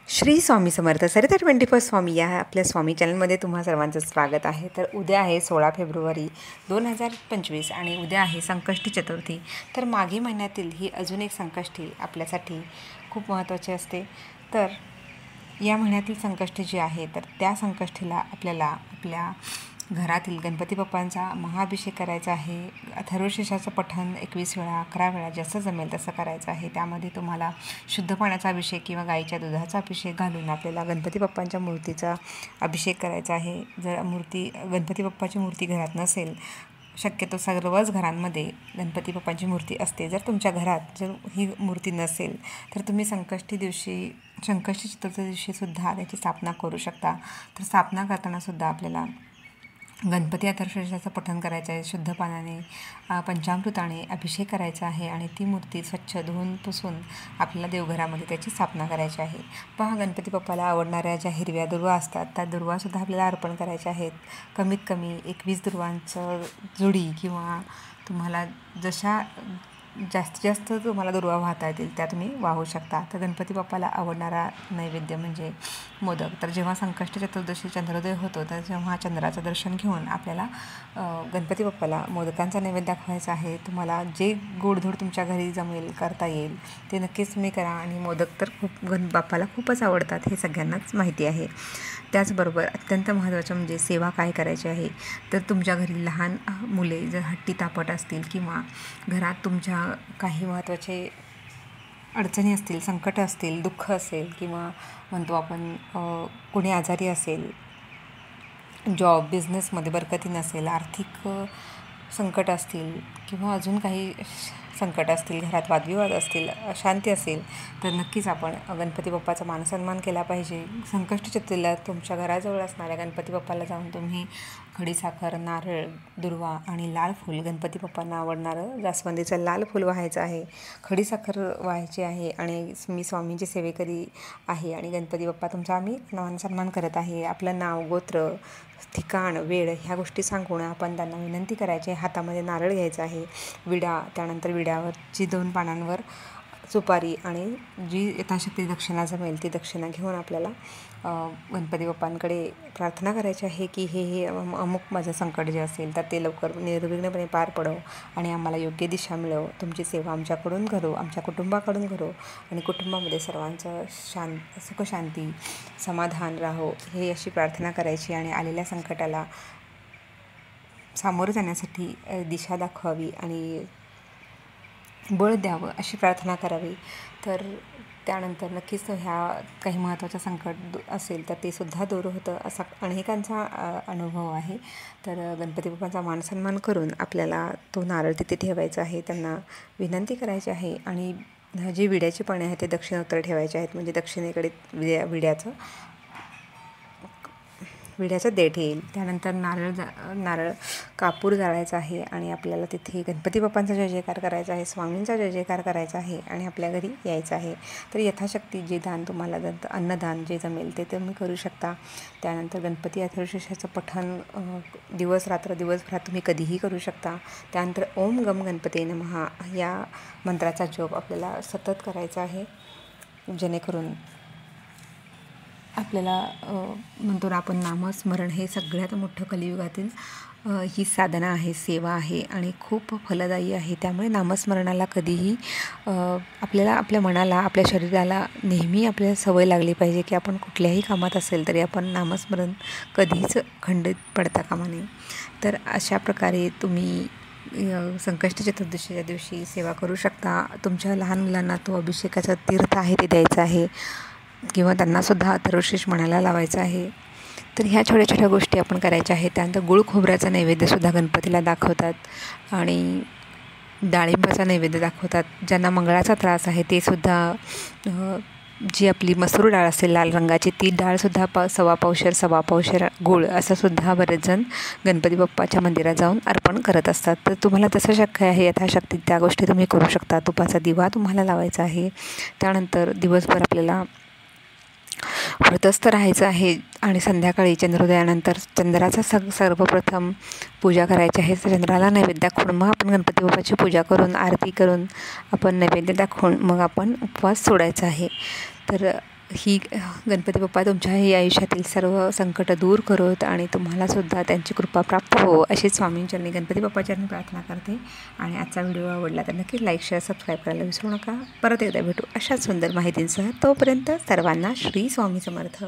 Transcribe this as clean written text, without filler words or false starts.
श्री स्वामी समर्थ सरिता 24 स्वामी या आपल्या स्वामी चॅनलमध्ये तुम्हा सर्वांचं स्वागत आहे। तर उद्या आहे 16 फेब्रुवारी 2025 आणि उद्या आहे संकष्टी चतुर्थी। तर मागे महिन्यातील ही अजून एक संकष्टी आपल्यासाठी खूप महत्त्वाची असते। तर या महिन्यातील संकष्टी जी आहे तर त्या संकष्टीला आपल्याला आपल्या घरातील गणपती बाप्पांचा महाअभिषेक करायचा आहे। अथर्वशीर्षाचं पठण 21 वेळा 11 वेळा जसं जमेल तसं करायचं आहे। त्यामध्ये तुम्हाला शुद्ध पाण्याचा अभिषेक किंवा गाईच्या दुधाचा अभिषेक घालून आपल्याला गणपती बाप्पांच्या मूर्तीचा अभिषेक करायचा आहे। जर गणपती बाप्पाची मूर्ती घरात नसेल, शक्यतो सर्वच घरांमध्ये गणपती बाप्पांची मूर्ती असते, जर तुमच्या घरात जर ही मूर्ती नसेल तर तुम्ही संकष्टी चतुर्थी दिवशीसुद्धा त्याची स्थापना करू शकता। तर स्थापना करतानासुद्धा आपल्याला गणपती अथर्वशीर्षाचं पठण करायचं आहे, शुद्ध पाण्याने पंचामृताने अभिषेक करायचा आहे आणि ती मूर्ती स्वच्छ धुवून पुसून आपल्याला देवघरामध्ये त्याची स्थापना करायची आहे। पहा, गणपती बाप्पाला आवडणाऱ्या ज्या हिरव्या दुर्वा असतात त्या दुर्वासुद्धा आपल्याला अर्पण करायच्या आहेत। कमीत कमी 21 दुर्वांचं जुडी किंवा तुम्हाला जशा जास्तीत जास्त तुम्हाला दुर्वा वाहता येतील त्या तुम्ही वाहू शकता। तर गणपती बाप्पाला आवडणारा नैवेद्य म्हणजे मोदक। तर जेव्हा संकष्टी चतुर्दशी चंद्रोदय होतो तर जेव्हा चंद्राचं दर्शन घेऊन आपल्याला गणपती बाप्पाला मोदकांचा नैवेद्य दाखवायचा आहे। तुम्हाला जे गोडधोड तुमच्या घरी जमेल करता येईल ते नक्कीच तुम्ही करा आणि मोदक तर बाप्पाला खूपच आवडतात हे सगळ्यांनाच माहिती आहे। त्याचबरोबर अत्यंत महत्त्वाचं म्हणजे सेवा काय करायची आहे। तर तुमच्या घरी लहान मुले जर हट्टी तापट असतील किंवा घरात तुमच्या काही महत्त्वाचे अडचणी असतील, संकट असतील, दुःख असेल किंवा म्हणतो आपण कोणी आजारी असेल, जॉब बिझनेसमध्ये बरकती नसेल, आर्थिक संकट असतील किंवा अजून काही संकट असतील, घरात वादविवाद असतील, अशांती असेल तर नक्कीच आपण गणपती बाप्पाचा मानसन्मान केला पाहिजे। संकष्टी चतुर्थीला तुमच्या घराजवळ असणाऱ्या गणपती बाप्पाला जाऊन तुम्ही खडीसाखर, नारळ, दुर्वा आणि लाल फूल, गणपती बाप्पांना आवडणारं जास्वंदीचं लाल फूल व्हायचं आहे, खडीसाखर व्हायची आहे आणि मी स्वामींची सेवेकरी आहे आणि गणपती बाप्पा तुमचा आम्ही मानसन्मान करत आहे। आपलं नाव, गोत्र, ठिकाण, वेळ ह्या गोष्टी सांगून आपण त्यांना विनंती करायची आहे। हातामध्ये नारळ घ्यायचा आहे, विडा, त्यानंतर विड्यावरची 2 पानांवर सुपारी आणि जी यथाशक्ती दक्षिणा जमेल ती दक्षिणा घेऊन आपल्याला गणपती बाप्पांकडे प्रार्थना करायची आहे की हे अमुक माझं संकट जे असेल तर ते लवकर निर्विघ्नपणे पार पडो आणि आम्हाला योग्य दिशा मिळव, तुमची सेवा आमच्याकडून करो, आमच्या कुटुंबाकडून करो आणि कुटुंबामध्ये सर्वांचं सुखशांती समाधान राहो, हे अशी प्रार्थना करायची आणि आलेल्या संकटाला सामोरं जाण्यासाठी दिशा दाखवावी आणि बळ द्यावं अशी प्रार्थना करावी। तर त्यानंतर नक्कीच ह्या काही महत्त्वाचं संकट असेल तर ते सुद्धा दूर होतं, असा अनेकांचा अनुभव आहे। तर गणपती बाप्पांचा मानसन्मान करून आपल्याला तो नारळ तिथे ठेवायचा आहे, त्यांना विनंती करायची आहे आणि जे विड्याची पाने आहेत ते दक्षिणोत्तर ठेवायचे आहेत, म्हणजे दक्षिणेकडे विड्याचं देठ येईल। त्यानंतर नारळ कापूर जाळायचा आहे आणि आपल्याला तिथे गणपती बाप्पांचा जय जयकार करायचा आहे, स्वामींचा जय जयकार करायचा आहे आणि आपल्या घरी यायचं आहे। तर यथाशक्ती जे दान तुम्हाला अन्नदान जे जमेल ते तुम्ही करू शकता। त्यानंतर गणपती अथर्वशीर्षाचं पठण दिवसभरात तुम्ही कधीही करू शकता। त्यानंतर ओम गम गणपते नमः या मंत्राचा जप आपल्याला सतत करायचा आहे, जेणेकरून आपल्याला म्हणतो ना आपण नामस्मरण हे सगळ्यात मोठं कलियुगातील ही साधना आहे, सेवा आहे आणि खूप फलदायी आहे। त्यामुळे नामस्मरणाला कधीही आपल्याला आपल्या मनाला, आपल्या शरीराला नेहमी आपल्याला सवय लागली पाहिजे की आपण कुठल्याही कामात असेल तरी आपण नामस्मरण कधीच खंडित पडता कामा नये। तर अशा प्रकारे तुम्ही संकष्टी चतुर्दशीच्या दिवशी सेवा करू शकता। तुमच्या लहान मुलांना तो अभिषेकाचा तीर्थ आहे ते द्यायचं आहे किंवा त्यांनासुद्धा अथर्वशीर्ष म्हणायला लावायचं आहे। तर ह्या छोट्या छोट्या गोष्टी आपण करायच्या आहेत। त्यानंतर गुळ खोबऱ्याचा नैवेद्यसुद्धा गणपतीला दाखवतात आणि डाळिंबाचा नैवेद्य दाखवतात। ज्यांना मंगळाचा त्रास आहे ते सुद्धा जी आपली मसूर डाळ असेल लाल रंगाची ती डाळसुद्धा सव्वा पावशेर गूळ असंसुद्धा बरेच जण गणपती बाप्पाच्या मंदिरात जाऊन अर्पण करत असतात। तर तुम्हाला तसं शक्य आहे यथाशक्ती त्या गोष्टी तुम्ही करू शकता। तुपाचा दिवा तुम्हाला लावायचा आहे। त्यानंतर दिवसभर आपल्याला व्रतस्थ राहायचं आहे आणि संध्याकाळी चंद्रोदयानंतर चंद्राचा सर्वप्रथम पूजा करायची आहे। चंद्राला नैवेद्य दाखवून मग आपण गणपती बाप्पाची पूजा करून आरती करून आपण नैवेद्य दाखवून मग आपण उपवास सोडायचा आहे। तर ही गणपती बाप्पा तुमच्याही आयुष्यातील सर्व संकट दूर करोत आणि तुम्हालासुद्धा त्यांची कृपा प्राप्त हो अशी स्वामींचरणी गणपती बाप्पाचरणी प्रार्थना करते. आणि आजचा व्हिडिओ आवडला तर नक्की लाईक शेअर सबस्क्राईब करायला विसरू नका. परत एकदा भेटू अशाच सुंदर माहितींसह. तोपर्यंत सर्वांना श्री स्वामी समर्थ.